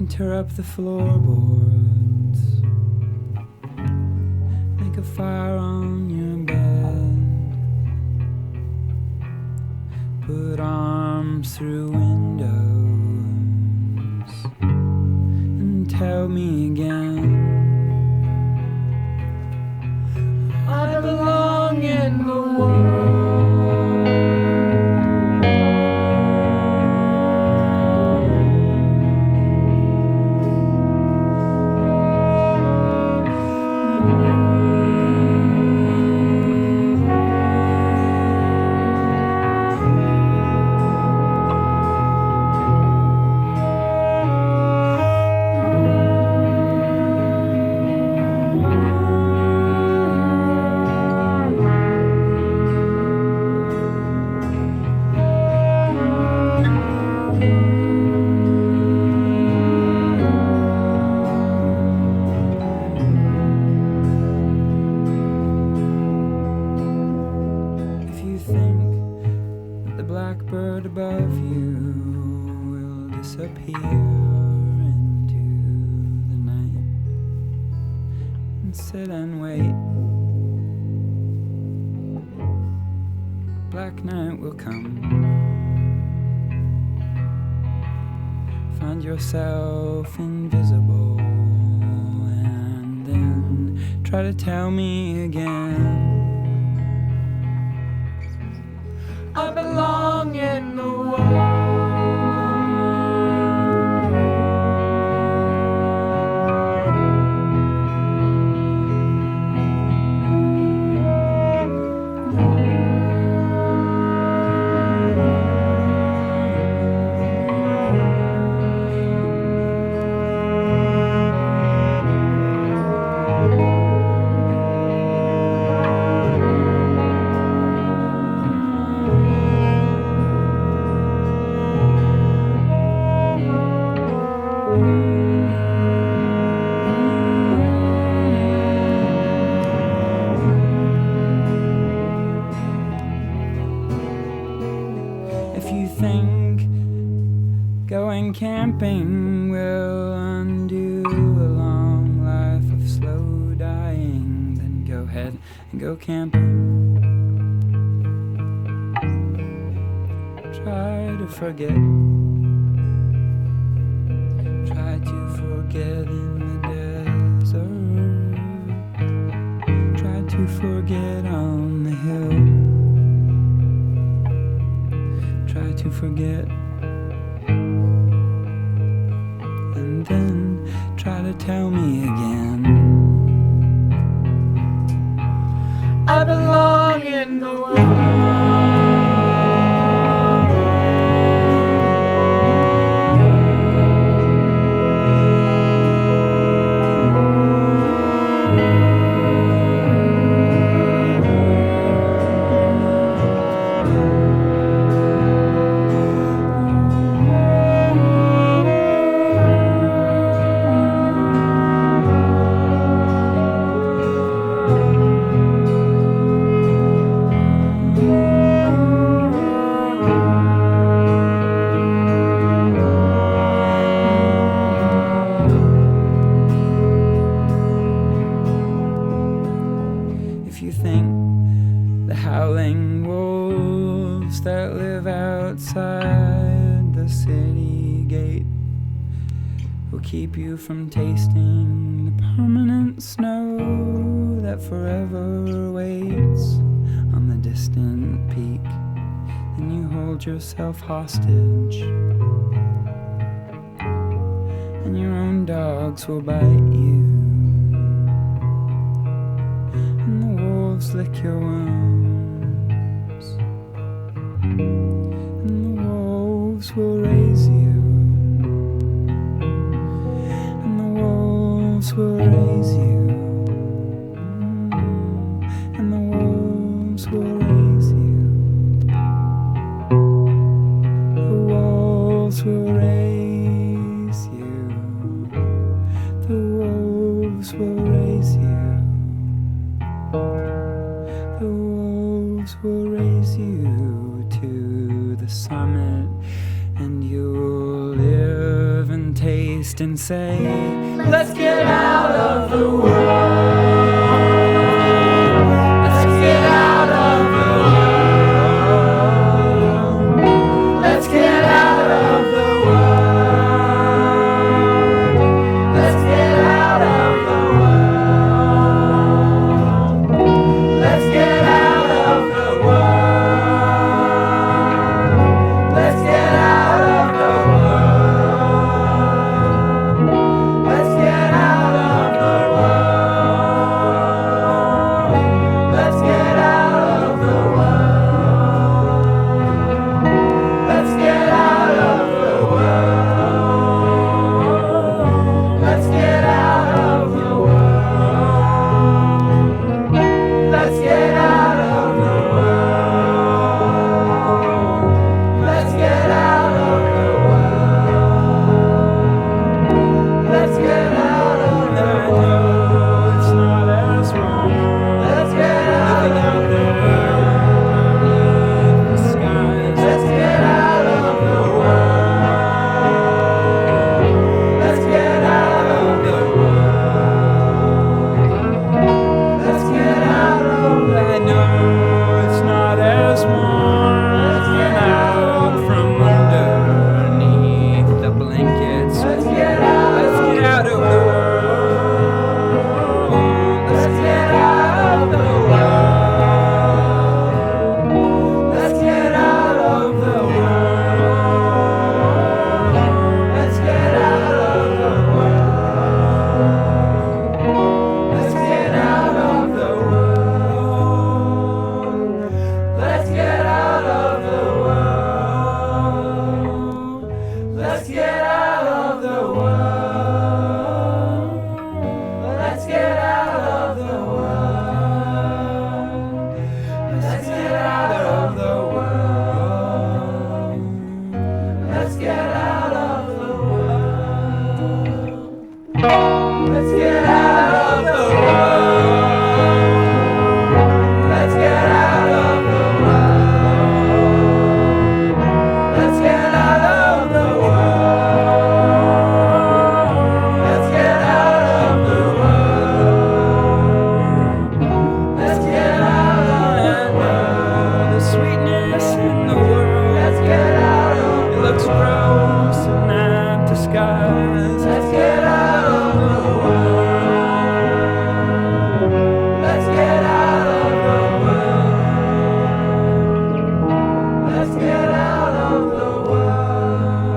Tear up the floorboards, make a fire on your bed, put arms through windows and tell me again I belong in the world. Blackbird above you will disappear into the night and sit and wait. Black night will come. Find yourself invisible and then try to tell me again I belong in the world. If you think going camping will undo a long life of slow dying, then go ahead and go camping. Try to forget. Try to forget in the desert. Try to forget on the hill. Try to forget. And then try to tell me again. I belong in the world. If you think the howling wolves that live outside the city gate will keep you from tasting the permanent snow that forever waits on the distant peak, then you hold yourself hostage, and your own dogs will bite you. Lick your wounds, and the wolves will raise you, and the wolves will raise you, and the wolves will raise you, the wolves will raise you, the wolves will raise you. The wolves will raise you to the summit, and you'll live and taste and say, let's get out of the world. Let's get out of the world. Let's get out of the world. Let's get out of the world. Let's get out of the world. Let's get out of the world. Let's get out of the world. Let's get out of the world. Let's get out of the world. Let's get out of the world. Let's get out of the world. Let's get out of the world. The sweetness in the world. Let's get out of it. Looks gross and not disguised. Let's get out of the world. Let's get out of the world. Let's get out of the world.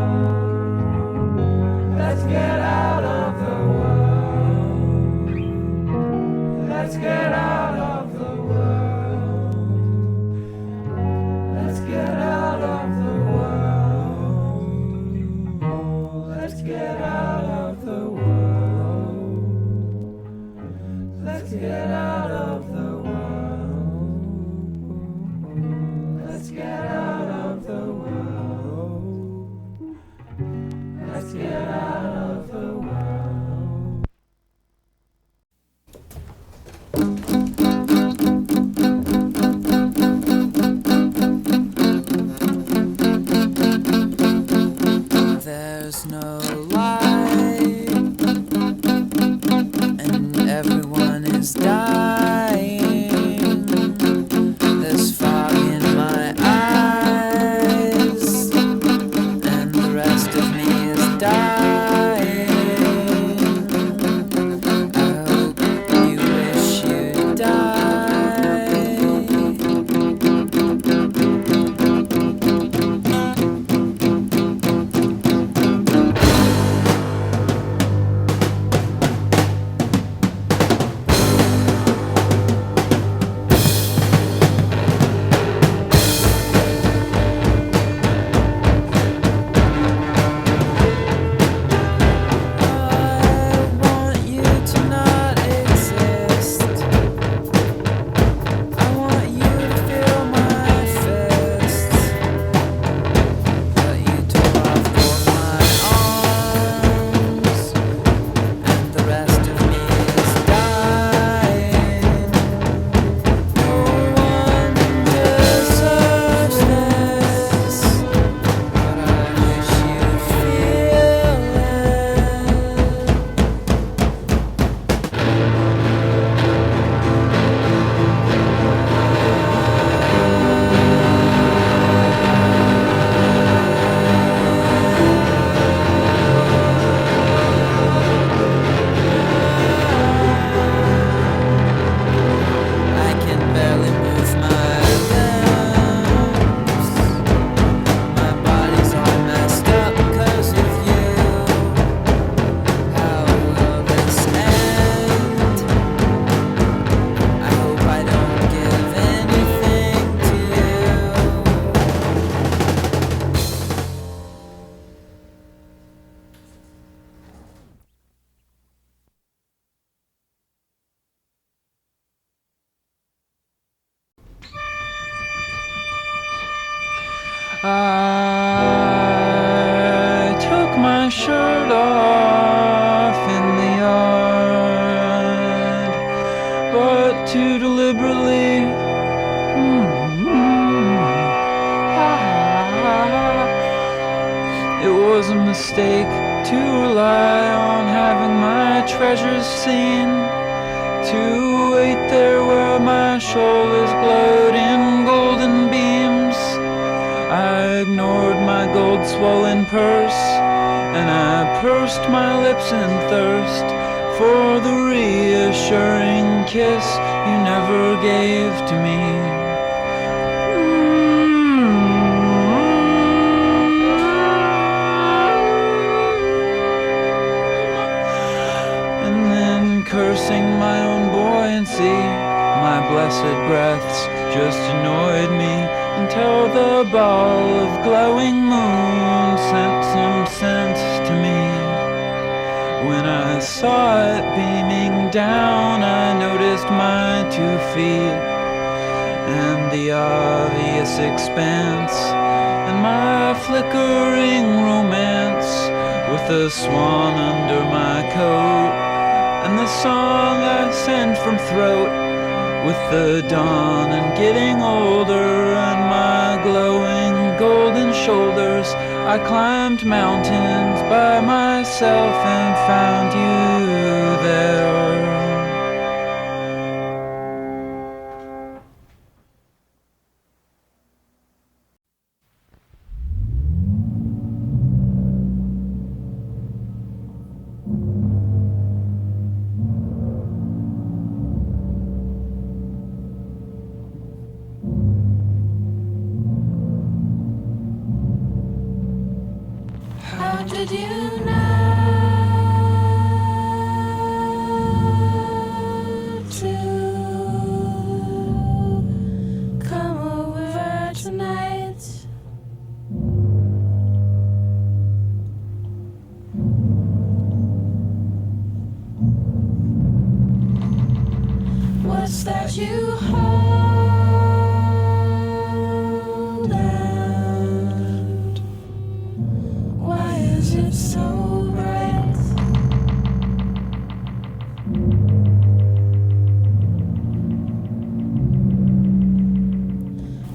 Let's get out of the world. Let's get out of the world. Let's get out of the world. Let's get out of the world. Let's get out of the world. Let's get out of the world. Let's get out of the world. There's no light, and everyone is dying. There's fog in my eyes, and the rest of me is dying. I hope you wish you'd die. I took my shirt off in the yard, but too deliberately. It was a mistake to rely on having my treasures seen, to wait there where my shoulders glowed in golden beams. I ignored my gold-swollen purse, and I pursed my lips in thirst for the reassuring kiss you never gave to me. And then cursing my own buoyancy, my blessed breaths just annoyed me, until the ball of glowing moon sent some sense to me. When I saw it beaming down, I noticed my 2 feet and the obvious expanse, and my flickering romance with a swan under my coat, and the song I send from throat with the dawn and getting older and my glowing golden shoulders. I climbed mountains by myself and found you there. How did you know to come over tonight? What's that you hold? And why is it so bright?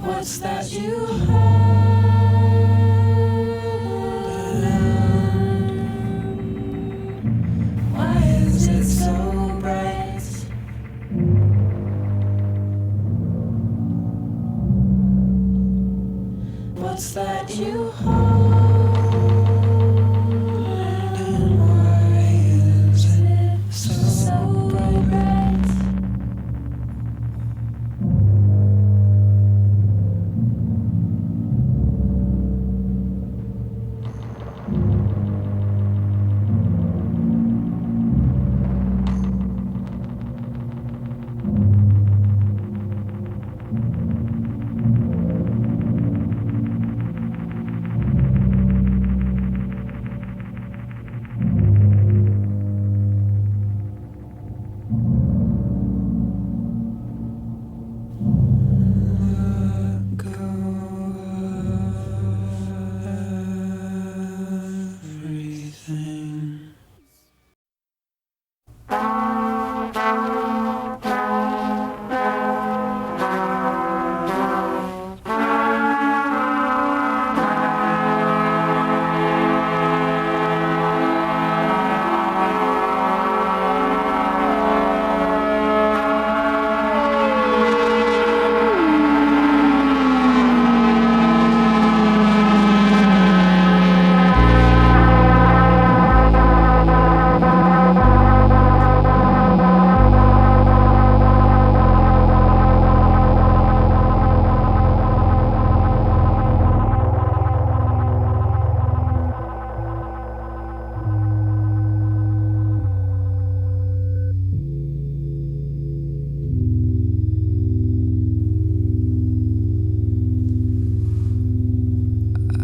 What's that you hold? And why is it so bright? What's that you hold? And why is it so bright?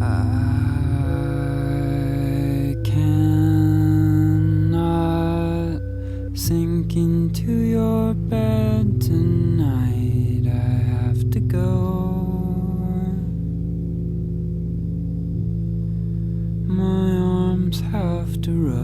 I cannot sink into your bed tonight. I have to go. My arms have to row.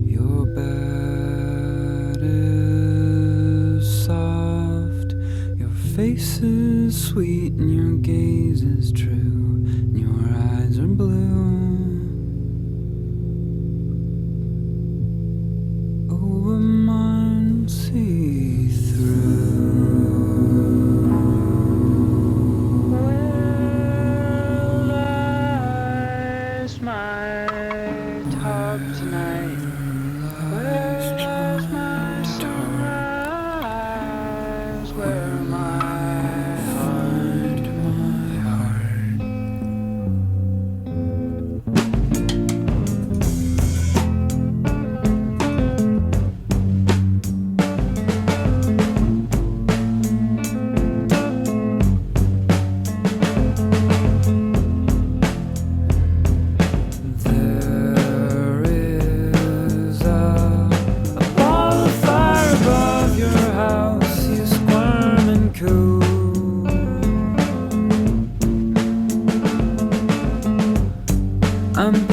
Your bed is soft. Your face is sweet and your gaze is true, and your eyes are blue. Oh, but mine see through. Where lies my tarp tonight? Where's my sunrise? Where am I? Find my heart. There is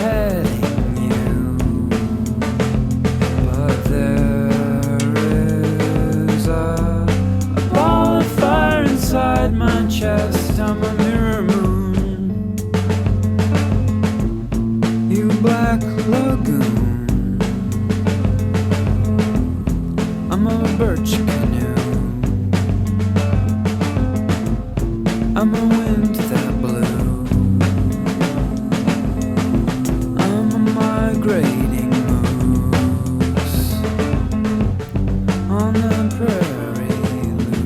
beheading you. But there is a ball of fire inside my chest. I'm a mirror moon, you black lagoon. I'm a birch canoe, I'm a wind that blew, I'm a migrating moose on the prairie loose.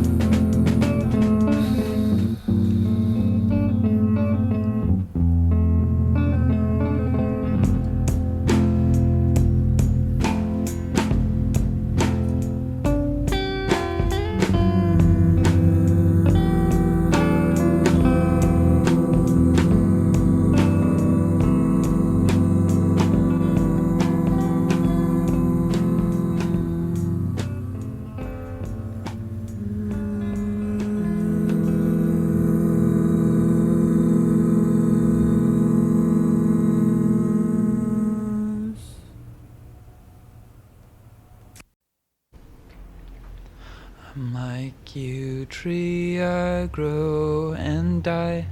I'm like you, tree, I grow and die,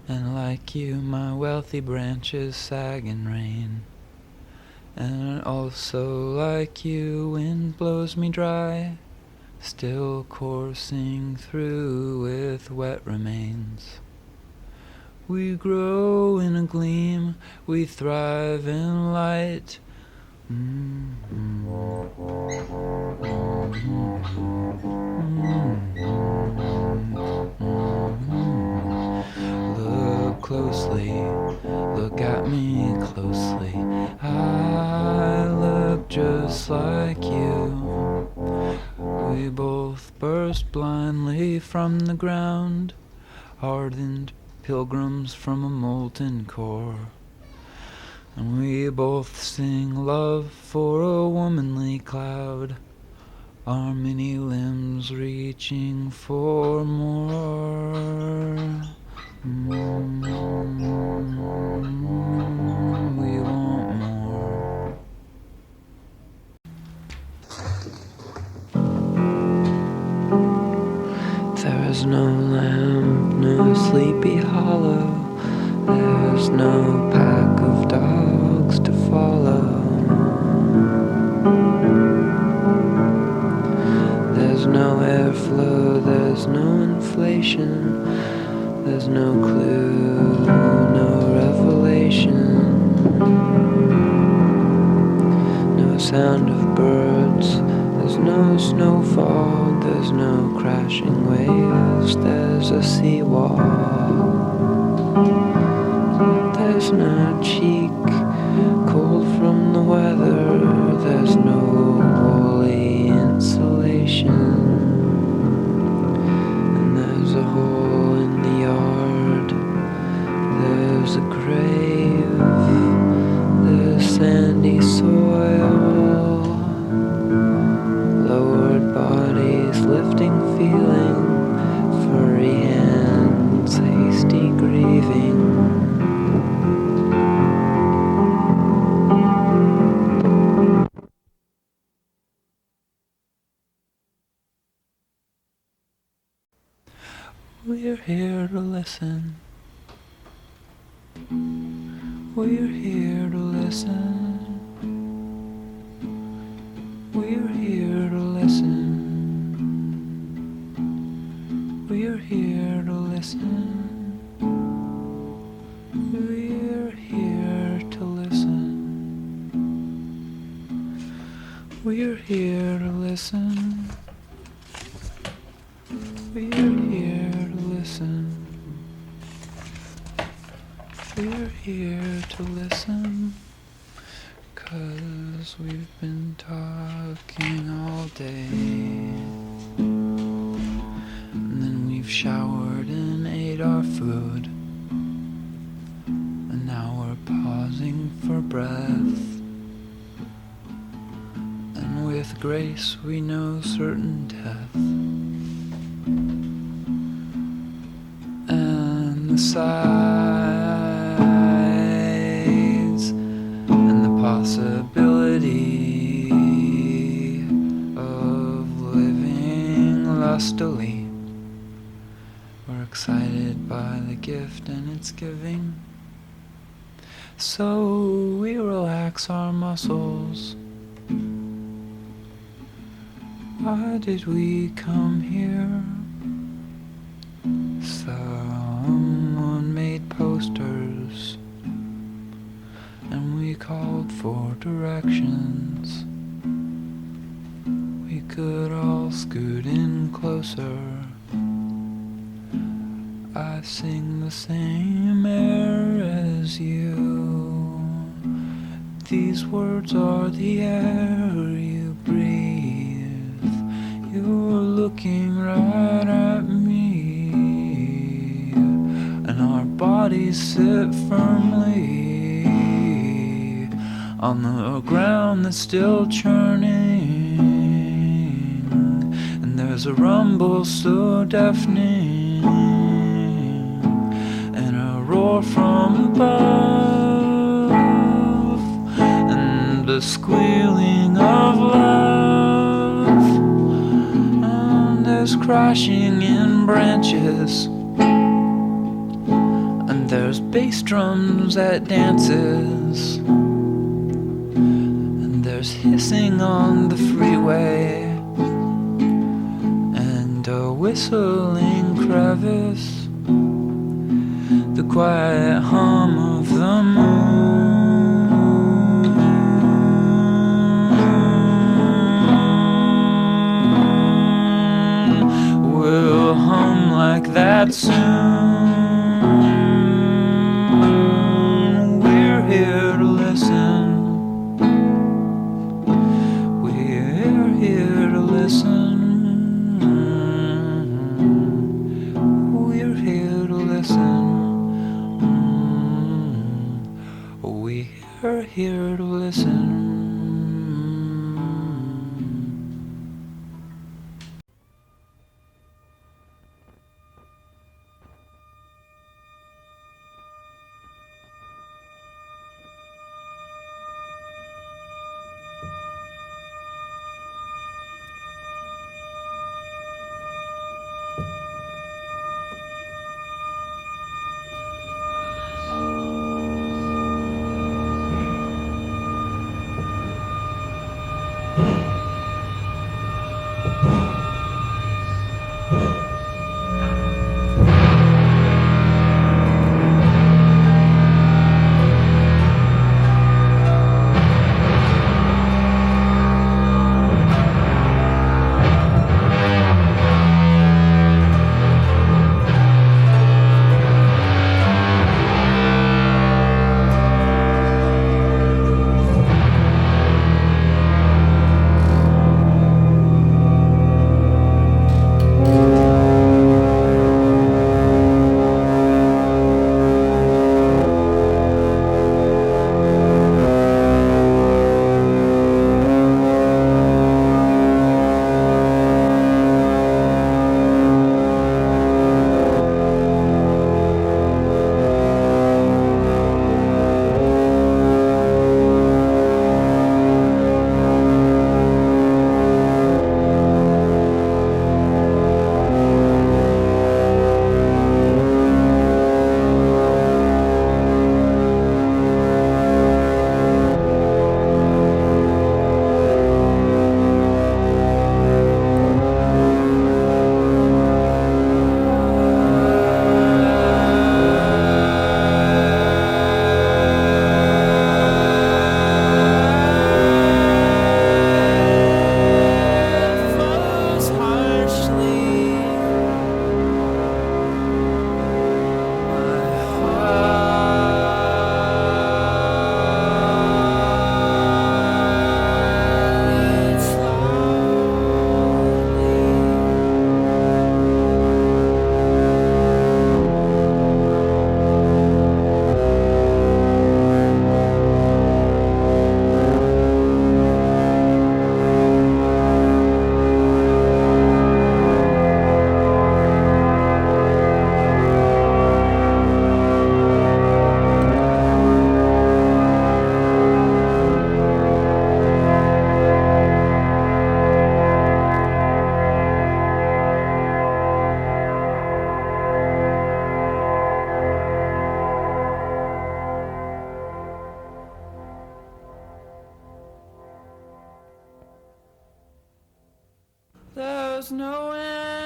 and like you, my wealthy branches sag in rain, and also like you, wind blows me dry, still coursing through with wet remains. We grow in a gleam, we thrive in light. Look closely, look at me closely. I look just like you. We both burst blindly from the ground, ardent pilgrims from a molten core. And we both sing love for a womanly cloud, our many limbs reaching for more. We want more. There's no lamp, no sleepy hollow. There's no pack of dogs to follow. There's no airflow, there's no inflation. There's no clue, no revelation. No sound of birds, there's no snowfall. There's no crashing waves, there's a seawall. There's no cheek, cold from the weather. There's no woolly insulation. And there's a hole in the yard. There's a grave. There's sandy soil. Lowered bodies, lifting feeling. Furry hands, hasty grieving. We're here to listen. We're here to listen. We're here to listen. We're here to listen. We're here to listen. We're here to listen. We're here to listen. We're here to listen. 'Cause we've been talking all day. And then we've showered and ate our food. And now we're pausing for breath. And with grace we know certain death. And the sighs possibility of living lustily. We're excited by the gift and its giving. So we relax our muscles. Why did we come here? Someone made posters and we called for directions. We could all scoot in closer. I sing the same air as you. These words are the air you breathe. You're looking right at me, and our bodies sit firmly on the ground that's still churning. And there's a rumble so deafening, and a roar from above, and the squealing of love, and there's crashing in branches, and there's bass drums at dances, and there's hissing on the freeway, and a whistling crevice, the quiet hum of the moon will hum like that soon. We're here to listen. We're here to listen. We're here to listen. We're here to listen. there's no end.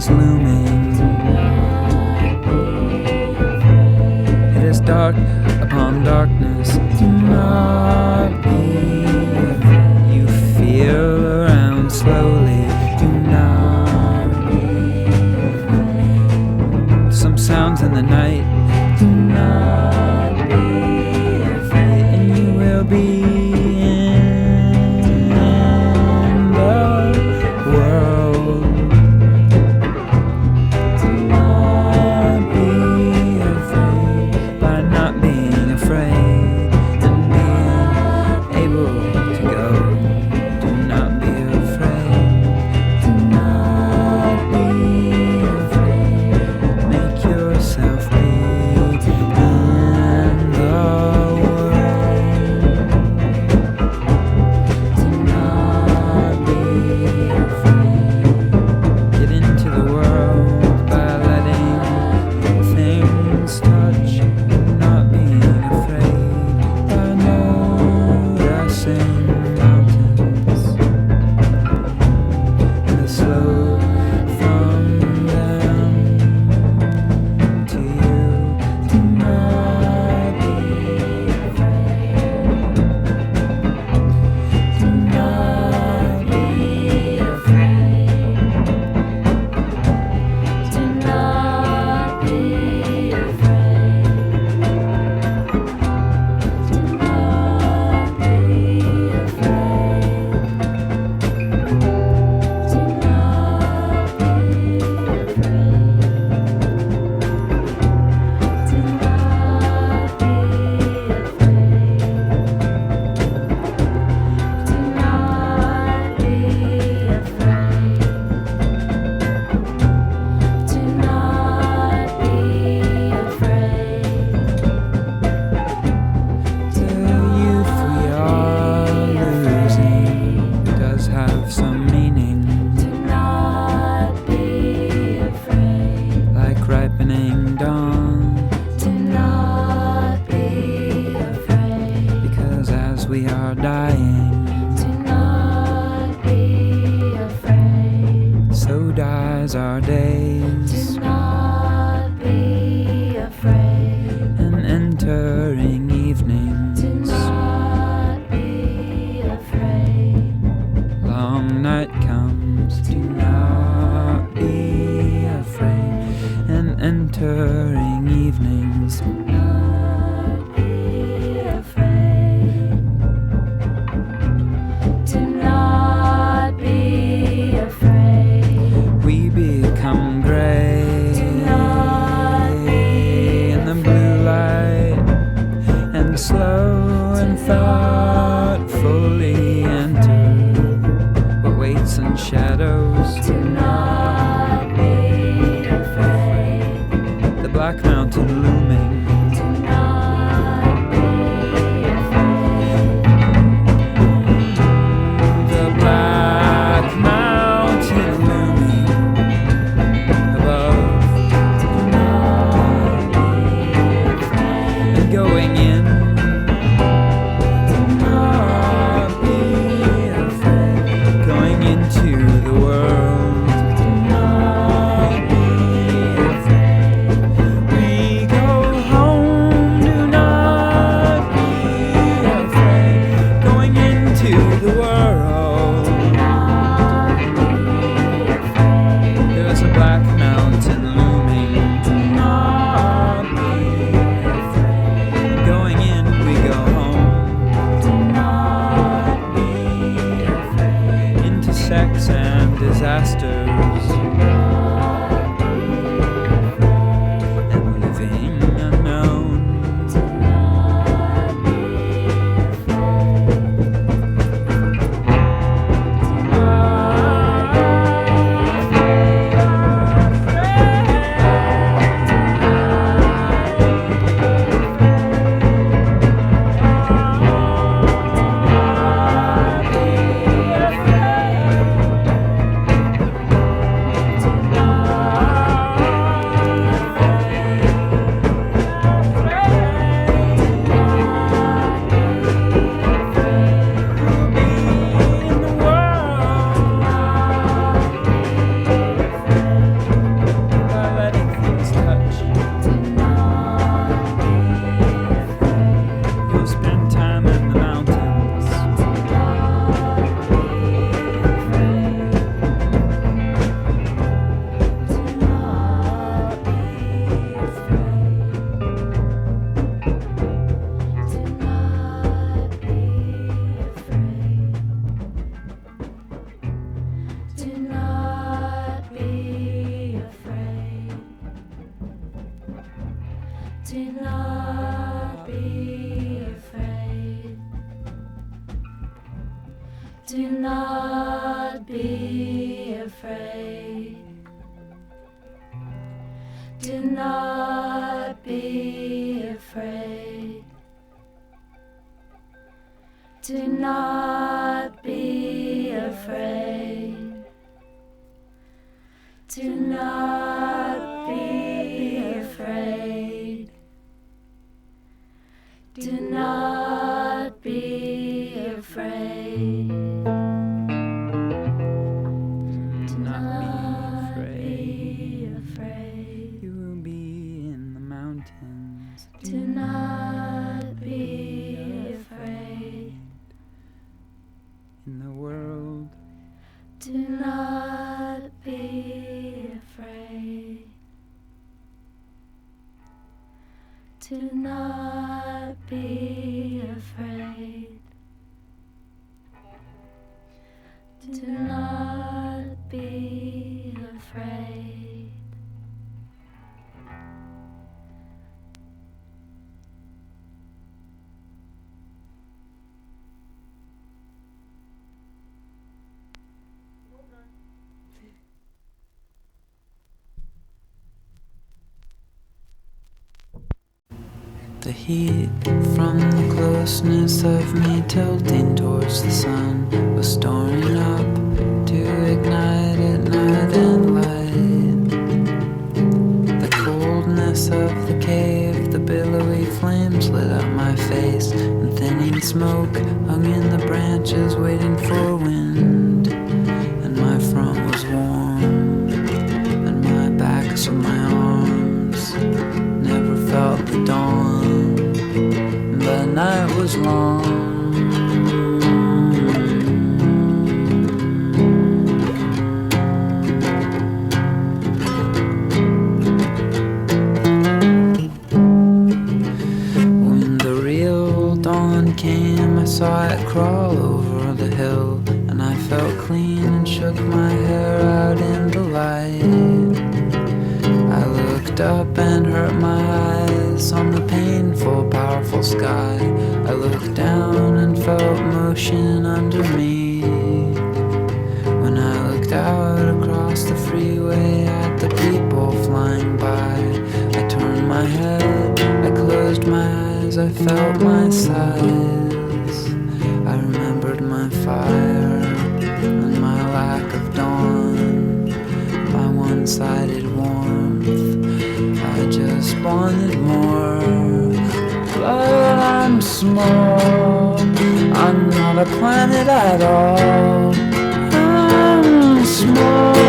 is looming. It is dark upon darkness. Do not be afraid. You feel around slowly. Do not be afraid. Some sounds in the night. Do not be afraid. And you will be in the world. Do not be afraid. By not being afraid and being able to go. Do not be afraid. Do not be afraid. Make yourself be in the world. Do not be afraid. Get into the world by letting things touch. Not being afraid. By noticing mountains and the slope from them to you. Do not be afraid. Do not be afraid. Do not be afraid. Do not be The youth we are losing does have some meaning. Do not be afraid. Like ripening dawn, Do not be afraid. because as we are dying, Do not be afraid. so dies our days. Do not be afraid. And entering Do evenings, not be afraid. long night comes. Do not be afraid. And entering evenings, Do not be afraid. Do not be afraid. we become gray Do not be in the blue light, and slow and thoughtfully enter what waits in shadows. Do not be afraid. The black mountain looming. Do not be afraid. The black mountain looming above. Do not be afraid. And going in. Do not be afraid. Going into the world. Do not be afraid. We go home. Do not be afraid. Going into the world. Do not be afraid. There's a black mountain looming. Do not be Afraid. going in. We go home. Do not be afraid. Into sex and disasters and living unknown. Do not be afraid. Do not be afraid. Do not be afraid. Do not be afraid. Do not be afraid. Do not be afraid. Do not be afraid. Do not be afraid. afraid. You will be in the mountains. Do not be afraid. In the world. Do not be afraid. Do not be afraid. Do not be afraid. The heat from the closeness of me tilting towards the sun was storing up to ignite at night and light. The coldness of the cave, the billowy flames lit up my face, and thinning smoke hung in the branches waiting for wind. And my front was warm, and my back so my arms never felt the dawn. The night was long. When the real dawn came, I saw it crawl over the hill, and I felt clean and shook my hair out in the light. I looked up and hurt my eyes on the painful, powerful sky. I looked down and felt motion under me. When I looked out across the freeway at the people flying by, I turned my head, I closed my eyes, I felt my size. I remembered my fire and my lack of dawn, my one-sided warmth. I just wanted more, but I'm small. I'm not a planet at all. I'm small.